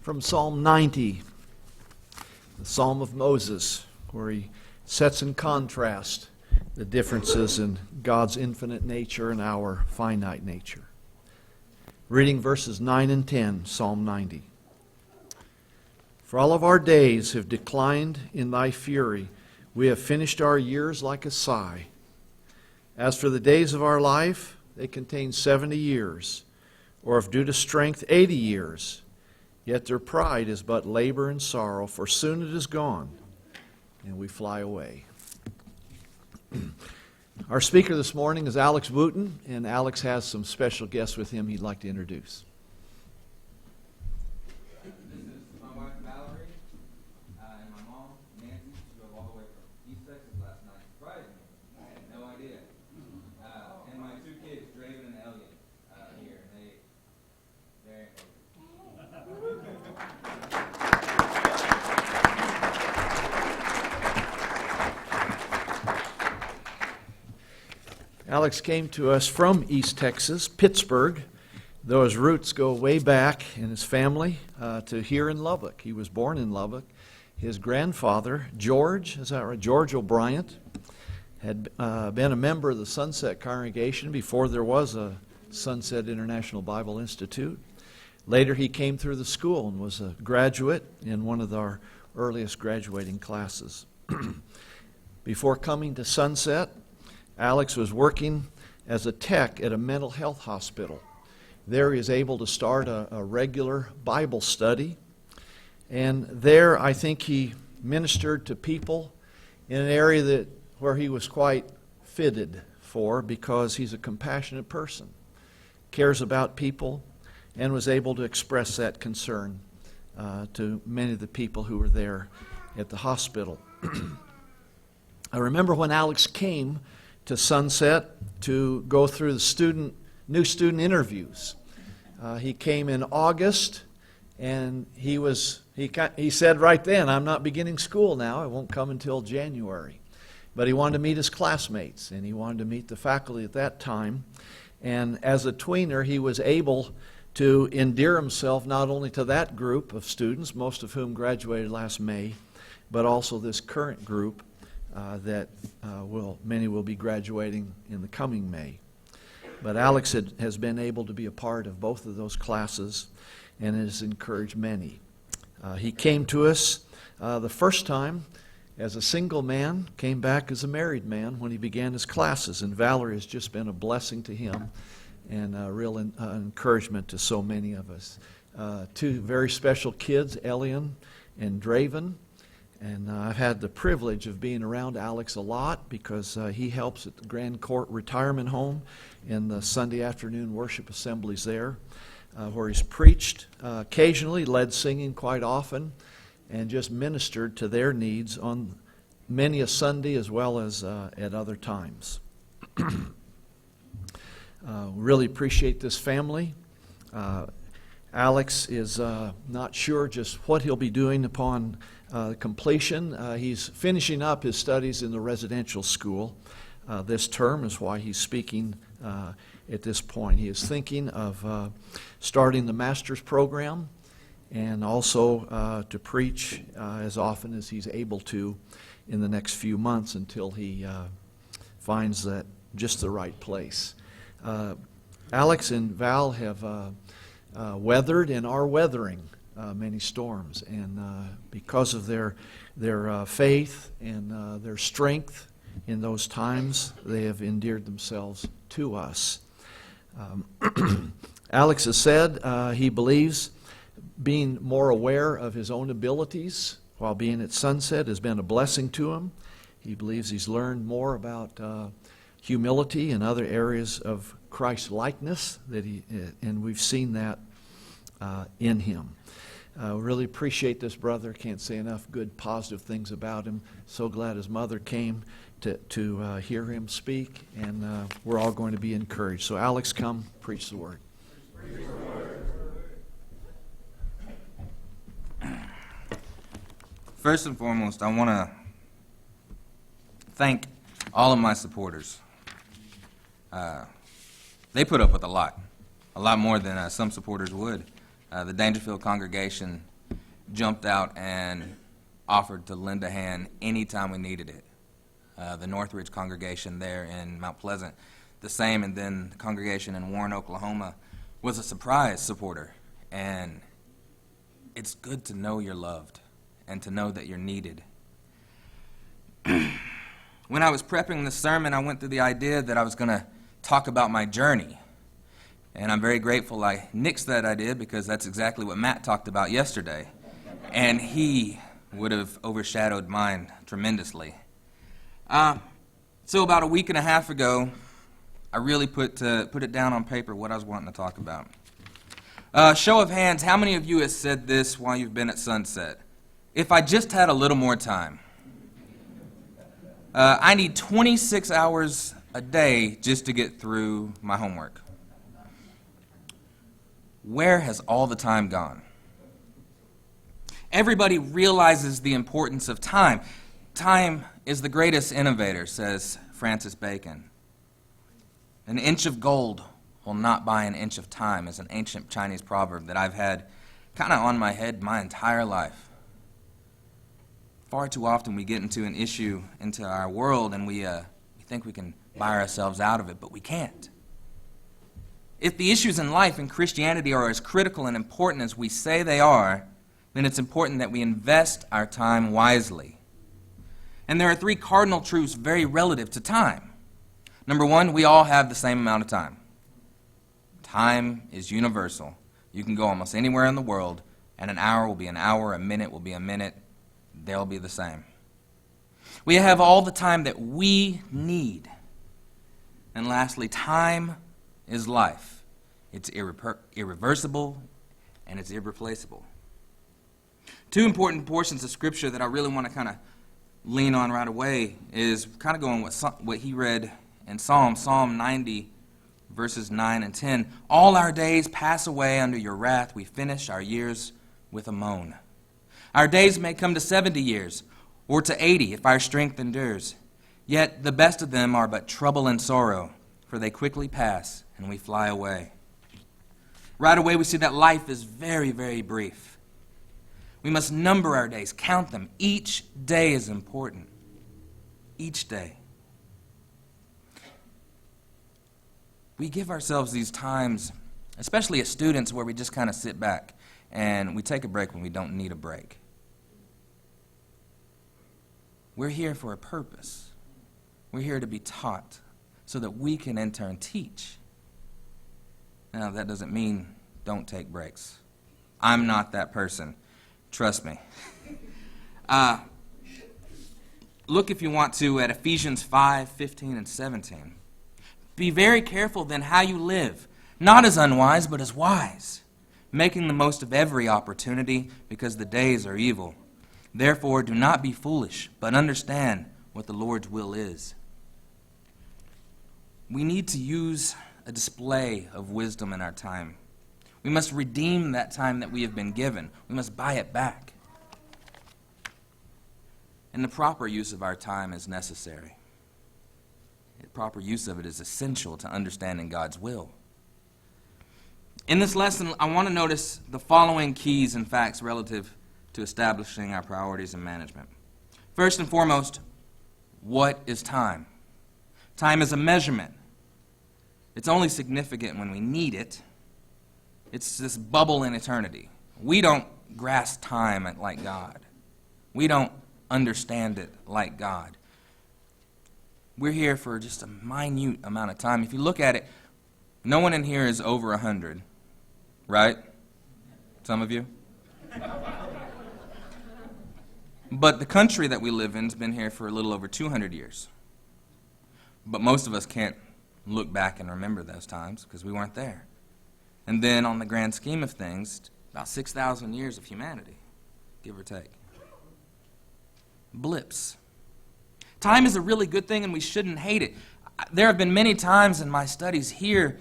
from Psalm 90, the Psalm of Moses, where he sets in contrast the differences in God's infinite nature and our finite nature. Reading verses 9 and 10, Psalm 90. For all of our days have declined in thy fury. We have finished our years like a sigh. As for the days of our life, they contain 70 years, or if due to strength, 80 years. Yet their pride is but labor and sorrow, for soon it is gone, and we fly away. Our speaker this morning is Alex Wooten, and Alex has some special guests with him he'd like to introduce. This is my wife Valerie, and my mom Nancy. She drove all the way from East Texas last night. Surprised me. I had no idea. And my two kids, Draven and Elliot, here. They're Alex came to us from East Texas, Pittsburgh, though his roots go way back in his family to here in Lubbock. He was born in Lubbock. His grandfather, George, is that right? George O'Brien, had been a member of the Sunset congregation before there was a Sunset International Bible Institute. Later he came through the school and was a graduate in one of our earliest graduating classes. Before coming to Sunset, Alex was working as a tech at a mental health hospital. There he was able to start a regular Bible study. And there I think he ministered to people in an area where he was quite fitted for, because he's a compassionate person, cares about people, and was able to express that concern to many of the people who were there at the hospital. I remember when Alex came to Sunset to go through the new student interviews. He came in August, and he said right then, I'm not beginning school now. I won't come until January. But he wanted to meet his classmates, and he wanted to meet the faculty at that time. And as a tweener, he was able to endear himself not only to that group of students, most of whom graduated last May, but also this current group that many will be graduating in the coming May. But Alex has been able to be a part of both of those classes and has encouraged many. He came to us the first time as a single man, came back as a married man when he began his classes, and Valerie has just been a blessing to him and a real encouragement to so many of us. Two very special kids, Elian and Draven. And I've had the privilege of being around Alex a lot because he helps at the Grand Court Retirement Home in the Sunday afternoon worship assemblies there, where he's preached occasionally, led singing quite often, and just ministered to their needs on many a Sunday as well as at other times. Really appreciate this family. Alex is not sure just what he'll be doing upon completion. He's finishing up his studies in the residential school this term, is why he's speaking at this point. He is thinking of starting the master's program and also to preach as often as he's able to in the next few months until he finds that just the right place. Alex and Val have weathered and are weathering many storms, and because of their faith and their strength in those times, they have endeared themselves to us. Alex has said he believes being more aware of his own abilities while being at Sunset has been a blessing to him. He believes he's learned more about humility and other areas of Christ-likeness, and we've seen that in him. Really appreciate this brother. Can't say enough good, positive things about him. So glad his mother came to hear him speak, and we're all going to be encouraged. So Alex, come, preach the word. Preach the word. First and foremost, I want to thank all of my supporters. They put up with a lot more than some supporters would. The Dangerfield congregation jumped out and offered to lend a hand anytime we needed it. The Northridge congregation there in Mount Pleasant, the same, and then the congregation in Warren, Oklahoma, was a surprise supporter. And it's good to know you're loved and to know that you're needed. When I was prepping this sermon, I went through the idea that I was going to talk about my journey. And I'm very grateful I nixed that idea, because that's exactly what Matt talked about yesterday. And he would have overshadowed mine tremendously. So about a week and a half ago, I really put it down on paper what I was wanting to talk about. Show of hands, how many of you have said this while you've been at Sunset? If I just had a little more time. I need 26 hours a day just to get through my homework. Where has all the time gone? Everybody realizes the importance of time. Time is the greatest innovator, says Francis Bacon. An inch of gold will not buy an inch of time is an ancient Chinese proverb that I've had kind of on my head my entire life. Far too often we get into an issue into our world and we think we can buy ourselves out of it, but we can't. If the issues in life and Christianity are as critical and important as we say they are, then it's important that we invest our time wisely. And there are three cardinal truths very relative to time. Number one, we all have the same amount of time. Time is universal. You can go almost anywhere in the world, and an hour will be an hour, a minute will be a minute. They'll be the same. We have all the time that we need. And lastly, time is life. It's irreversible, and it's irreplaceable. Two important portions of Scripture that I really want to kind of lean on right away is kind of going with what he read in Psalm 90, verses 9 and 10. All our days pass away under your wrath. We finish our years with a moan. Our days may come to 70 years, or to 80 if our strength endures. Yet the best of them are but trouble and sorrow, for they quickly pass, and we fly away. Right away we see that life is very, very brief. We must number our days, count them. Each day is important. Each day. We give ourselves these times, especially as students, where we just kind of sit back and we take a break when we don't need a break. We're here for a purpose. We're here to be taught so that we can in turn teach. Now, that doesn't mean don't take breaks. I'm not that person. Trust me. Look, if you want to, at Ephesians 5, 15, and 17. Be very careful then how you live, not as unwise, but as wise, making the most of every opportunity, because the days are evil. Therefore, do not be foolish, but understand what the Lord's will is. We need to use a display of wisdom in our time. We must redeem that time that we have been given. We must buy it back. And the proper use of our time is necessary. The proper use of it is essential to understanding God's will. In this lesson, I want to notice the following keys and facts relative to establishing our priorities and management. First and foremost, what is time? Time is a measurement. It's only significant when we need it. It's this bubble in eternity. We don't grasp time like God. We don't understand it like God. We're here for just a minute amount of time. If you look at it, no one in here is over 100, right? Some of you? But the country that we live in has been here for a little over 200 years. But most of us can't look back and remember those times because we weren't there. And then on the grand scheme of things, about 6,000 years of humanity, give or take. Blips. Time is a really good thing and we shouldn't hate it. There have been many times in my studies here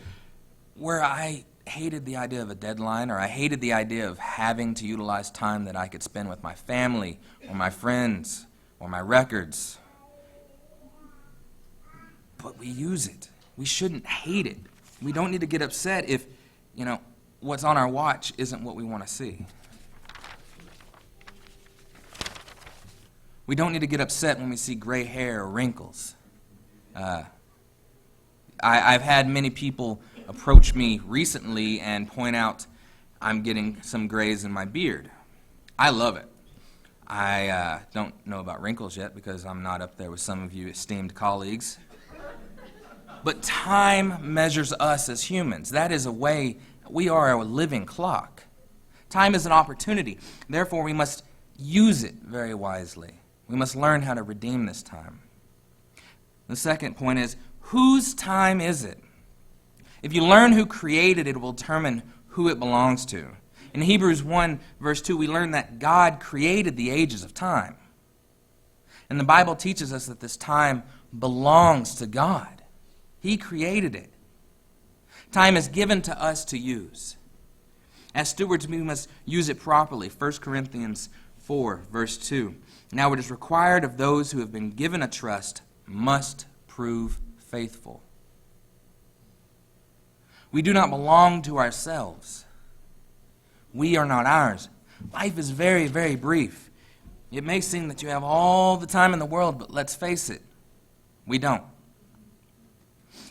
where I hated the idea of a deadline, or I hated the idea of having to utilize time that I could spend with my family or my friends or my records. But we use it. We shouldn't hate it. We don't need to get upset if, what's on our watch isn't what we want to see. We don't need to get upset when we see gray hair or wrinkles. I've had many people approach me recently and point out I'm getting some grays in my beard. I love it. I don't know about wrinkles yet because I'm not up there with some of you esteemed colleagues. But time measures us as humans. That is a way, we are a living clock. Time is an opportunity. Therefore, we must use it very wisely. We must learn how to redeem this time. The second point is, whose time is it? If you learn who created it, it will determine who it belongs to. In Hebrews 1, verse 2, we learn that God created the ages of time. And the Bible teaches us that this time belongs to God. He created it. Time is given to us to use. As stewards, we must use it properly. 1 Corinthians 4, verse 2. Now it is required of those who have been given a trust must prove faithful. We do not belong to ourselves. We are not ours. Life is very, very brief. It may seem that you have all the time in the world, but let's face it, we don't.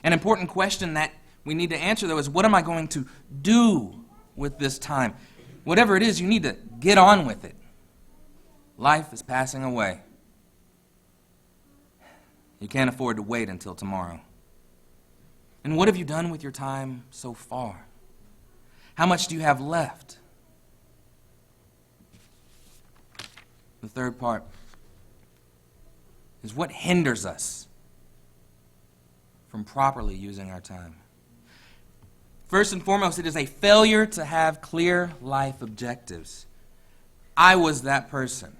An important question that we need to answer, though, is what am I going to do with this time? Whatever it is, you need to get on with it. Life is passing away. You can't afford to wait until tomorrow. And what have you done with your time so far? How much do you have left? The third part is what hinders us from properly using our time. First and foremost, it is a failure to have clear life objectives. I was that person.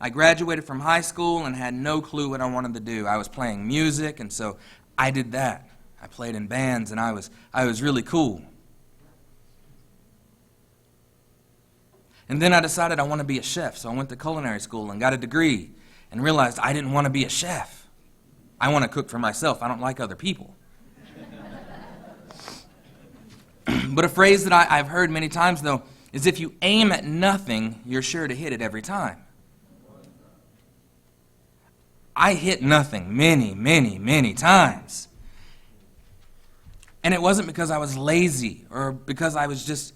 I graduated from high school and had no clue what I wanted to do. I was playing music, and so I did that. I played in bands, and I was really cool. And then I decided I want to be a chef, so I went to culinary school and got a degree and realized I didn't want to be a chef. I want to cook for myself. I don't like other people. But a phrase that I've heard many times, though, is if you aim at nothing, you're sure to hit it every time. I hit nothing many, many, many times. And it wasn't because I was lazy or because I was just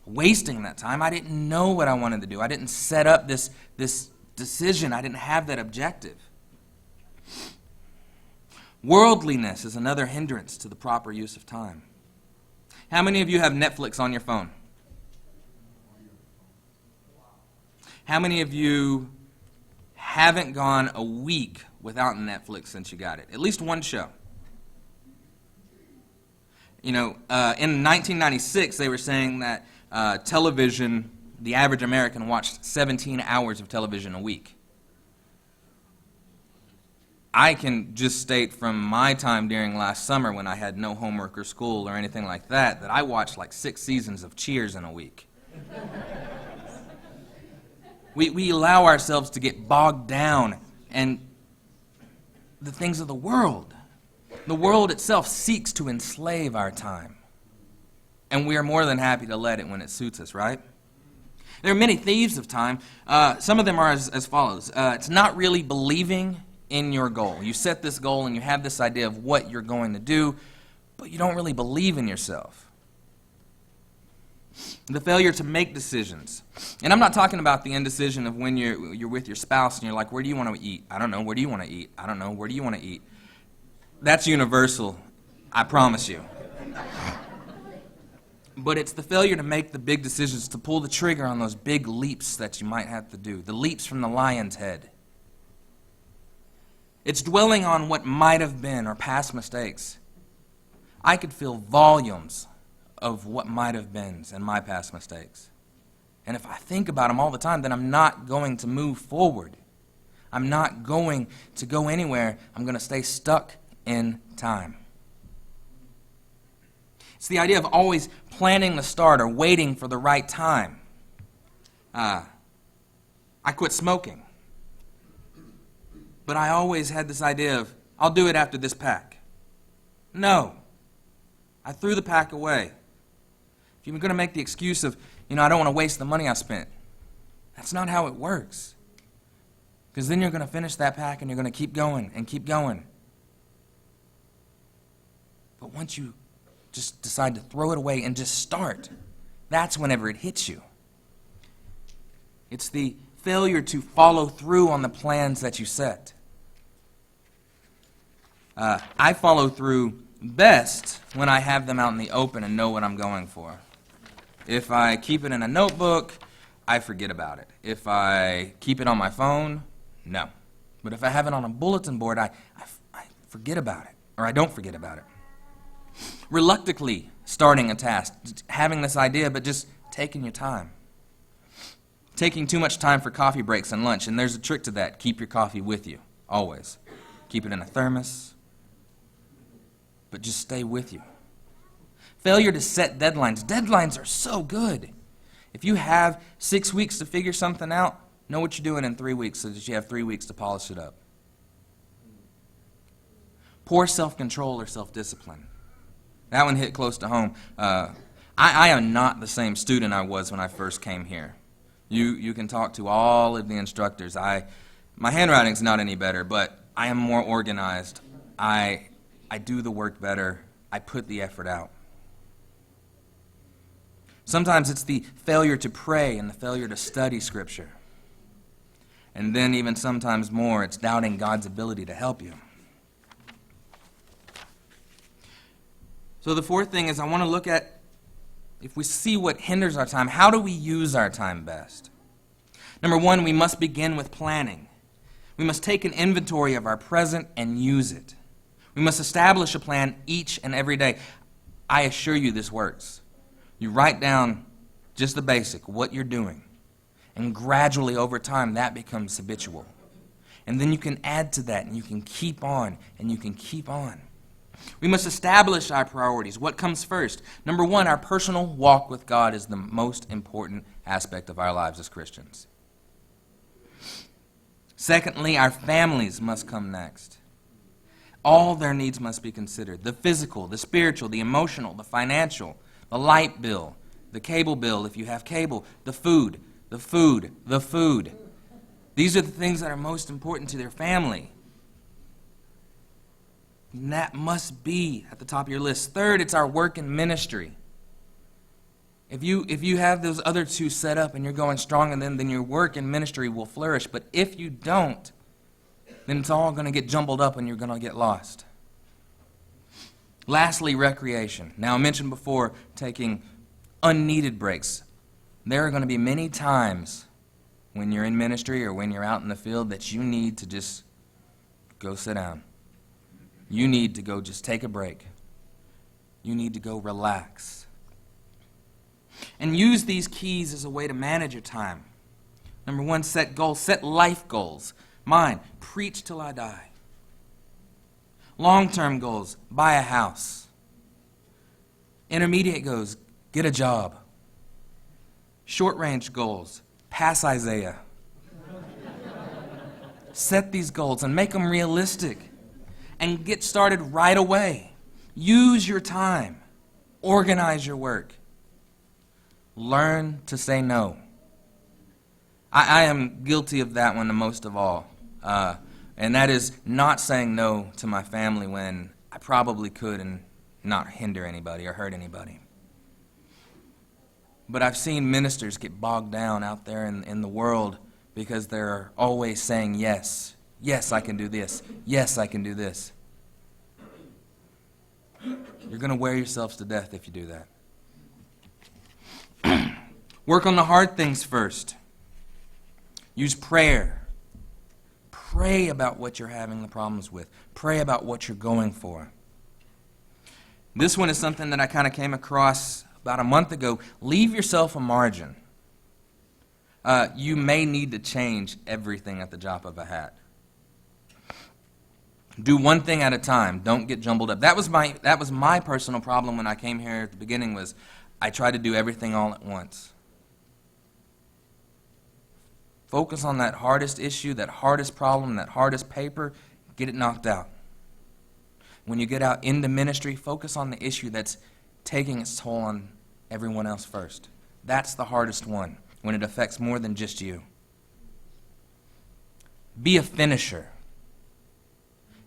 wasting that time. I didn't know what I wanted to do. I didn't set up this decision. I didn't have that objective. Worldliness is another hindrance to the proper use of time. How many of you have Netflix on your phone? How many of you haven't gone a week without Netflix since you got it? At least one show. You know, in 1996, they were saying that television, the average American watched 17 hours of television a week. I can just state from my time during last summer when I had no homework or school or anything like that, that I watched like 6 seasons of Cheers in a week. We allow ourselves to get bogged down in the things of the world. The world itself seeks to enslave our time. And we are more than happy to let it when it suits us, right? There are many thieves of time. Some of them are as follows. It's not really believing in your goal. You set this goal and you have this idea of what you're going to do, but you don't really believe in yourself. The failure to make decisions. And I'm not talking about the indecision of when you're with your spouse and you're like, where do you want to eat? I don't know. Where do you want to eat? I don't know. Where do you want to eat? That's universal, I promise you. But it's the failure to make the big decisions, to pull the trigger on those big leaps that you might have to do, the leaps from the lion's head. It's dwelling on what might have been or past mistakes. I could fill volumes of what might have been and my past mistakes. And if I think about them all the time, then I'm not going to move forward. I'm not going to go anywhere. I'm going to stay stuck in time. It's the idea of always planning the start or waiting for the right time. I quit smoking. But I always had this idea of, I'll do it after this pack. No. I threw the pack away. If you're going to make the excuse of, I don't want to waste the money I spent, that's not how it works. Because then you're going to finish that pack and you're going to keep going and keep going. But once you just decide to throw it away and just start, that's whenever it hits you. It's the failure to follow through on the plans that you set. I follow through best when I have them out in the open and know what I'm going for. If I keep it in a notebook, I forget about it. If I keep it on my phone, no. But if I have it on a bulletin board, I forget about it, or I don't forget about it. Reluctantly starting a task, having this idea, but just taking your time. Taking too much time for coffee breaks and lunch, and there's a trick to that. Keep your coffee with you, always. Keep it in a thermos, but just stay with you. Failure to set deadlines. Deadlines are so good. If you have 6 weeks to figure something out, know what you're doing in 3 weeks so that you have 3 weeks to polish it up. Poor self-control or self-discipline. That one hit close to home. I am not the same student I was when I first came here. You can talk to all of the instructors. My handwriting's not any better, but I am more organized. I do the work better. I put the effort out. Sometimes it's the failure to pray and the failure to study Scripture. And then even sometimes more, it's doubting God's ability to help you. So the fourth thing is I want to look at, if we see what hinders our time, how do we use our time best? Number one, we must begin with planning. We must take an inventory of our present and use it. We must establish a plan each and every day. I assure you this works. You write down just the basic, what you're doing. And gradually over time, that becomes habitual. And then you can add to that, and you can keep on, and you can keep on. We must establish our priorities. What comes first? Number one, our personal walk with God is the most important aspect of our lives as Christians. Secondly, our families must come next. All their needs must be considered. The physical, the spiritual, the emotional, the financial, the light bill, the cable bill if you have cable, the food. These are the things that are most important to their family. And that must be at the top of your list. Third, it's our work and ministry. If you have those other two set up and you're going strong, and then your work and ministry will flourish. But if you don't, then it's all going to get jumbled up and you're going to get lost. Lastly, recreation. Now, I mentioned before taking unneeded breaks. There are going to be many times when you're in ministry or when you're out in the field that you need to just go sit down. You need to go just take a break. You need to go relax. And use these keys as a way to manage your time. Number one, set goals. Set life goals. Mine, preach till I die. Long-term goals, buy a house. Intermediate goals, get a job. Short-range goals, pass Isaiah. Set these goals and make them realistic. And get started right away. Use your time. Organize your work. Learn to say no. I am guilty of that one the most of all. And that is not saying no to my family when I probably could and not hinder anybody or hurt anybody. But I've seen ministers get bogged down out there in the world because they're always saying yes. Yes, I can do this. Yes, I can do this. You're going to wear yourselves to death if you do that. Work on the hard things first. Use prayer. Pray about what you're having the problems with. Pray about what you're going for. This one is something that I kind of came across about a month ago. Leave yourself a margin. You may need to change everything at the drop of a hat. Do one thing at a time. Don't get jumbled up. That was my personal problem when I came here at the beginning, was I tried to do everything all at once. Focus on that hardest issue, that hardest problem, that hardest paper. Get it knocked out. When you get out into ministry, focus on the issue that's taking its toll on everyone else first. That's the hardest one, when it affects more than just you. Be a finisher.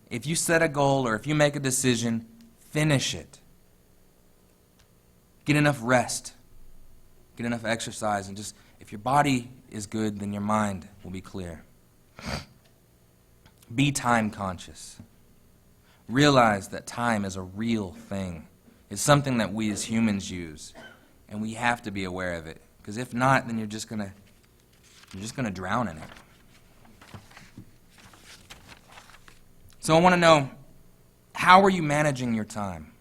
If you set a goal or if you make a decision, finish it. Get enough rest. Get enough exercise. And just, if your body is good, then your mind will be clear. Be time conscious. Realize that time is a real thing. It's something that we as humans use. And we have to be aware of it. Because if not, then you're just gonna drown in it. So I want to know, how are you managing your time?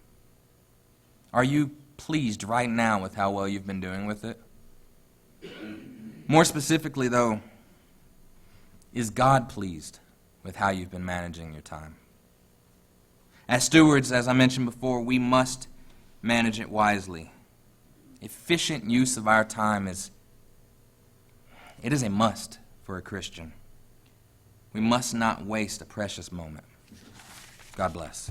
Are you pleased right now with how well you've been doing with it? More specifically, though, is God pleased with how you've been managing your time? As stewards, as I mentioned before, we must manage it wisely. Efficient use of our time is a must for a Christian. We must not waste a precious moment. God bless.